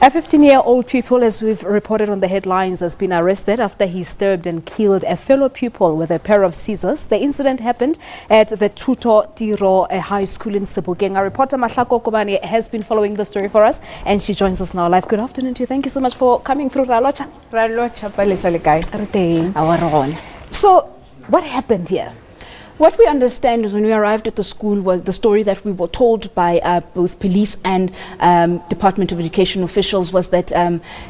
A 15-year-old pupil, as we've reported on the headlines, has been arrested after he stabbed and killed a fellow pupil with a pair of scissors. The incident happened at the Thuto Tiro High School in Sebokeng. Our reporter Mahlako Komane has been following the story for us, and she joins us now live. Good afternoon to you. Thank you so much for coming through. So, what happened here? What we understand is when we arrived at the school was the story that we were told by both police and Department of Education officials was that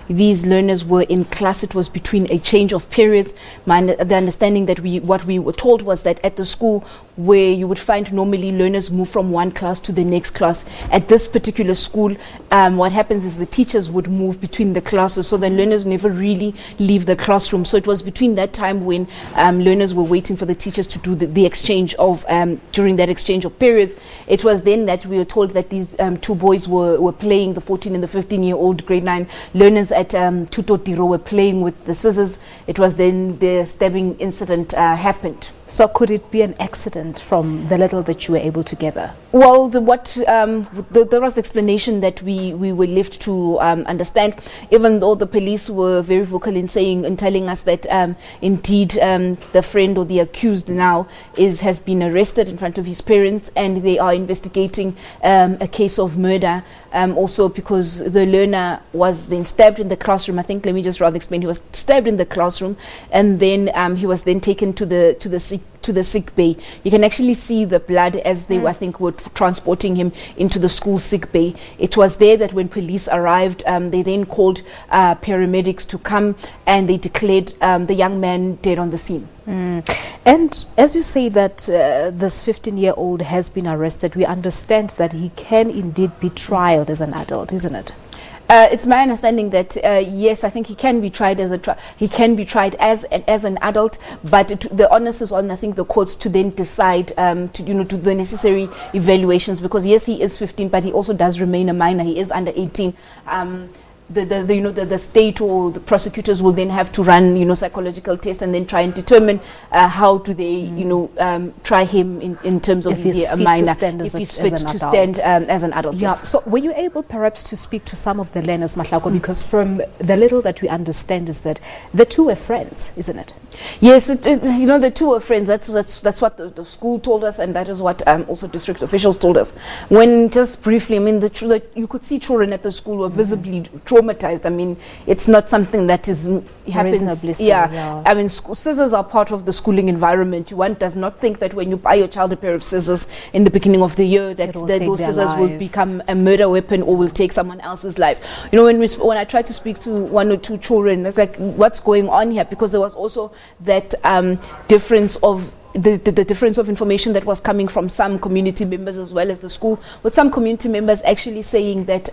these learners were in class. It was between a change of periods. The understanding that what we were told was that at the school where you would find normally learners move from one class to the next class, at this particular school, what happens is the teachers would move between the classes, so the learners never really leave the classroom. So it was between that time when learners were waiting for the teachers to do the exchange of, during that exchange of periods, it was then that we were told that these two boys were playing, the 14 and the 15-year-old grade 9 learners at Thuto Tiro were playing with the scissors. It was then the stabbing incident happened. So could it be an accident from the little that you were able to gather? Well, there was the explanation that we were left to understand, even though the police were very vocal in saying and telling us that indeed the friend or the accused now has been arrested in front of his parents, and they are investigating a case of murder. Also because the learner was then stabbed in the classroom. I think, let me just rather explain, he was stabbed in the classroom, and then he was then taken to the sick bay. You can actually see the blood as they I think were transporting him into the school sick bay. It was there that when police arrived, they then called paramedics to come, and they declared the young man dead on the scene. And as you say that this 15-year-old has been arrested, we understand that he can indeed be tried as an adult, isn't it? It's my understanding that yes, I think he can be tried as as an adult, but the onus is on, I think, the courts to then decide to do the necessary evaluations, because yes, he is 15, but he also does remain a minor. He is under 18. The state or the prosecutors will then have to run psychological tests and then try and determine how do they try him in terms of if he's a minor, if he's fit to stand as an adult. Yeah. Yes. So were you able perhaps to speak to some of the learners, Mahlako, because from the little that we understand is that the two were friends, isn't it? Yes, the two were friends. That's what the school told us, and that is what also district officials told us. When just briefly, I mean, you could see children at the school were visibly traumatized. I mean, it's not something that happens. So, yeah. I mean, scissors are part of the schooling environment. One does not think that when you buy your child a pair of scissors in the beginning of the year that those scissors will become a murder weapon or will take someone else's life. When I tried to speak to one or two children, it's like, what's going on here? Because there was also that difference of the difference of information that was coming from some community members as well as the school, with some community members actually saying that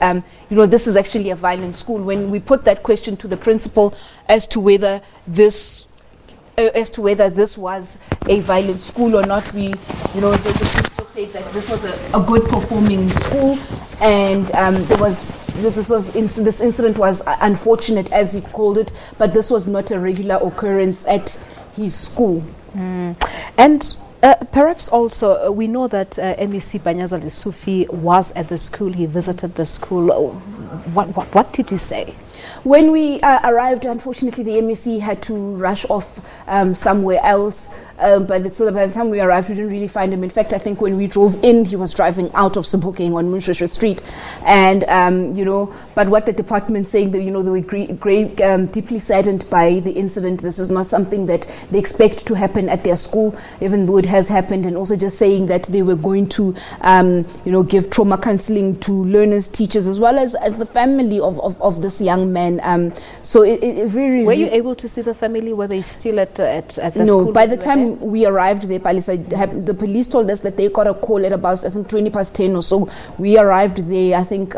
this is actually a violent school. When we put that question to the principal as to whether this was a violent school or not, the principal said that this was a good performing school, and this incident was unfortunate, as he called it, but this was not a regular occurrence at his school. And perhaps also we know that MEC Banyaza Lesufi was at the school. He visited the school. What did he say? When we arrived, unfortunately, the MEC had to rush off somewhere else. By the time we arrived, we didn't really find him. In fact, I think when we drove in, he was driving out of Sebokeng on Munshusha Street. And, but what the department saying, they were deeply saddened by the incident. This is not something that they expect to happen at their school, even though it has happened. And also just saying that they were going to, give trauma counseling to learners, teachers, as well as the family of this young man. So it really... Were you able to see the family? Were they still at the school? No, by the time we arrived there, the police told us that they got a call at about, I think, 20 past 10 or so. We arrived there, I think,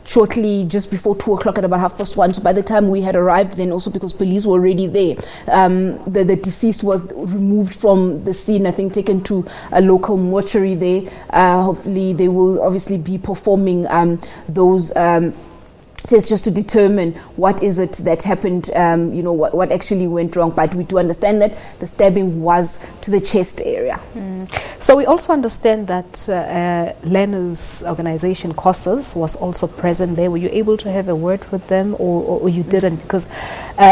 shortly just before 2 o'clock at about 1:30. So by the time we had arrived then, also because police were already there, the deceased was removed from the scene, I think taken to a local mortuary there. Hopefully they will obviously be performing those tests just to determine what is it that happened, what actually went wrong. But we do understand that the stabbing was to the chest area. So we also understand that learners' organization COSAS was also present there. Were you able to have a word with them, or you didn't? Because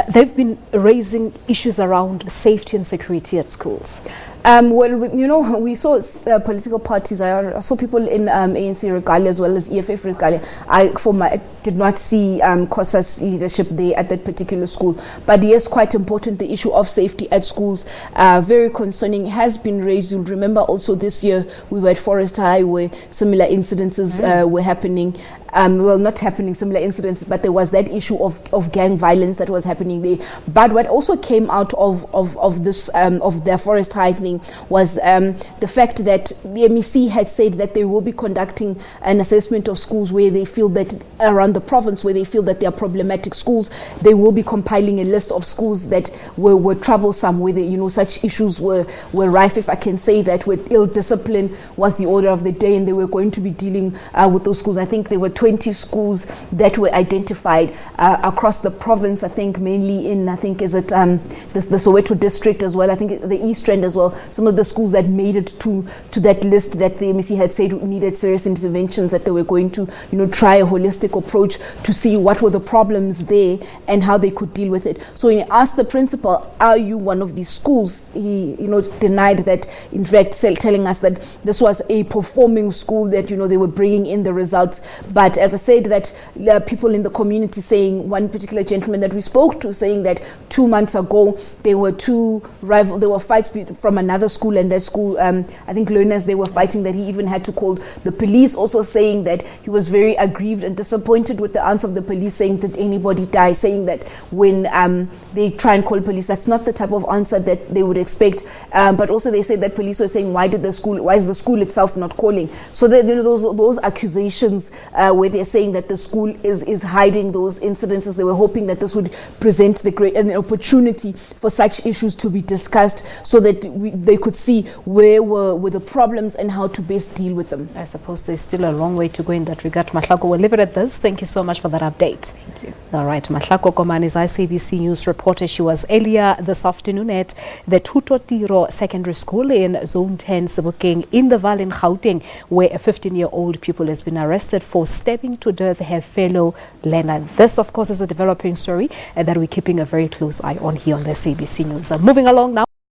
they've been raising issues around safety and security at schools. We saw political parties. I saw people in ANC Regalia as well as EFF Regalia. I did not see COSAS leadership there at that particular school. But yes, quite important, the issue of safety at schools, very concerning, has been raised. You'll remember also this year we were at Forest High where similar incidences were happening. Not happening, similar incidents, but there was that issue of gang violence that was happening there. But what also came out of this of the Forest High thing was the fact that the MEC had said that they will be conducting an assessment of schools where they feel that around the province where they feel that they are problematic schools. They will be compiling a list of schools that were troublesome, where such issues were rife, if I can say that, where ill discipline was the order of the day, and they were going to be dealing with those schools. I think there were 20 schools that were identified across the province, I think mainly in, the Soweto district as well, I think the East Rand as well, some of the schools that made it to that list that the MEC had said needed serious interventions, that they were going to try a holistic approach to see what were the problems there and how they could deal with it. So when he asked the principal, are you one of these schools, he denied that, in fact telling us that this was a performing school, that they were bringing in the results. But as I said, that people in the community saying, one particular gentleman that we spoke to saying that 2 months ago there were fights from another school, and their school, I think learners, they were fighting, that he even had to call the police, also saying that he was very aggrieved and disappointed with the answer of the police, saying, did anybody die, saying that when they try and call police, that's not the type of answer that they would expect. But also they said that police were saying, why is the school itself not calling? So those accusations where they're saying that the school is hiding those incidences. They were hoping that this would present an opportunity for such issues to be discussed, so that they could see where were the problems and how to best deal with them. I suppose there's still a long way to go in that regard. Mahlako, we'll leave it at this. Thank you so much for that update. Thank you. All right, Mahlako Komane is SABC News reporter. She was earlier this afternoon at the Thuto Tiro Secondary School in Zone 10, Sebokeng, in the Valley in Gauteng, where a 15-year-old pupil has been arrested for stabbing to death her fellow learner. This, of course, is a developing story that we're keeping a very close eye on here on the SABC News. Moving along now.